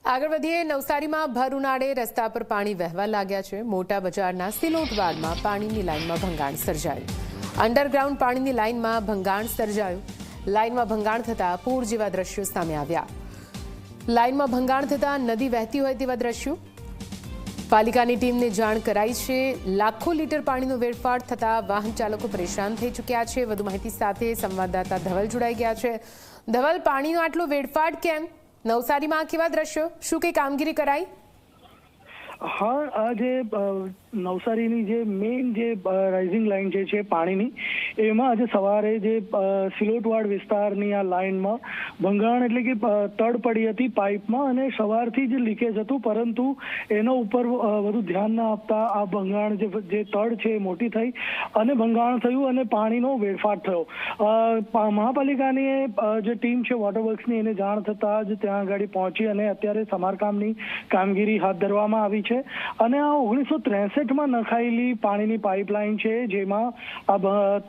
આગળ વધીએ નવસારીમાં ભર ઉનાળે રસ્તા પર પાણી વહેવા લાગ્યા છે। મોટા બજારના સિલોટવાડમાં પાણીની લાઇનમાં ભંગાણ સર્જાયું। અંડરગ્રાઉન્ડ પાણીની લાઇનમાં ભંગાણ સર્જાયું। લાઇનમાં ભંગાણ થતા પૂર જેવા દ્રશ્યો સામે આવ્યા। લાઇનમાં ભંગાણ થતા નદી વહેતી હોય તેવા દ્રશ્યો। પાલિકાની ટીમને જાણ કરાઈ છે। લાખો લીટર પાણીનો વેડફાટ થતા વાહન ચાલકો પરેશાન થઈ ચૂક્યા છે। વધુ માહિતી સાથે સંવાદદાતા ધવલ જોડાઈ ગયા છે। ધવલ, પાણીનો આટલો વેડફાટ કેમ? નવસારીમાં કેવા દ્રશ્યો? શું કઈ કામગીરી કરાઈ? હા, આ જે નવસારીની જે મેઇન જે રાઇઝિંગ લાઇન જે છે પાણીની, એમાં આજે સવારે જે સિલોટવાડ વિસ્તારની આ લાઇનમાં ભંગાણ એટલે કે તડ પડી હતી પાઇપમાં, અને સવારથી જ લીકેજ હતું, પરંતુ એના ઉપર વધુ ધ્યાન ના આપતા આ ભંગાણ જે તડ છે એ મોટી થઈ અને ભંગાણ થયું અને પાણીનો વેડફાટ થયો। મહાપાલિકાની જે ટીમ છે વોટર વર્ક્સની, એને જાણ થતાં જ ત્યાં આગળ પહોંચી અને અત્યારે સમારકામની કામગીરી હાથ ધરવામાં આવી છે। અને આ 1963માં નખાયેલી પાણીની પાઇપલાઇન છે, જેમાં આ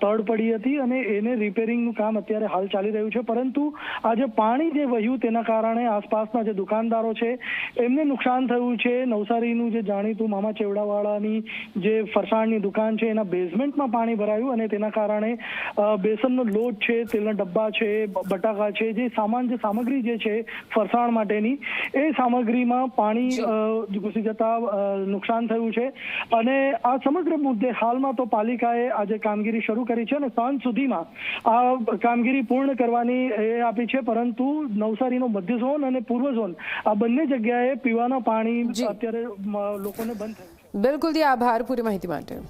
તડ પડી હતી અને એને રિપેરિંગનું કામ અત્યારે હાલ ચાલી રહ્યું છે। પરંતુ આ જે પાણી જે વહ્યું તેના કારણે આસપાસના જે દુકાનદારો છે એમને નુકસાન થયું છે। નવસારીનું જે જાણીતું મામા ચેવડાવાળાની જે ફરસાણની દુકાન છે એના બેઝમેન્ટમાં પાણી ભરાયું અને તેના કારણે બેસનનો લોટ છે, તેલના ડબ્બા છે, બટાકા છે, જે સામગ્રી જે છે ફરસાણ માટેની, એ સામગ્રીમાં પાણી ઘૂસી જતા નુકસાન થયું છે। અને આ સમગ્ર મુદ્દે હાલમાં તો પાલિકાએ આજે કામગીરી શરૂ કરી છે અને સાંજ સુધીમાં આ કામગીરી પૂર્ણ કરવાની એ આપી છે। પરંતુ નવસારીનો મધ્ય ઝોન અને પૂર્વ ઝોન, આ બંને જગ્યાએ પીવાના પાણી અત્યારે લોકોને બંધ થયું છે। બિલકુલ, આભાર પૂરી માહિતી માટે।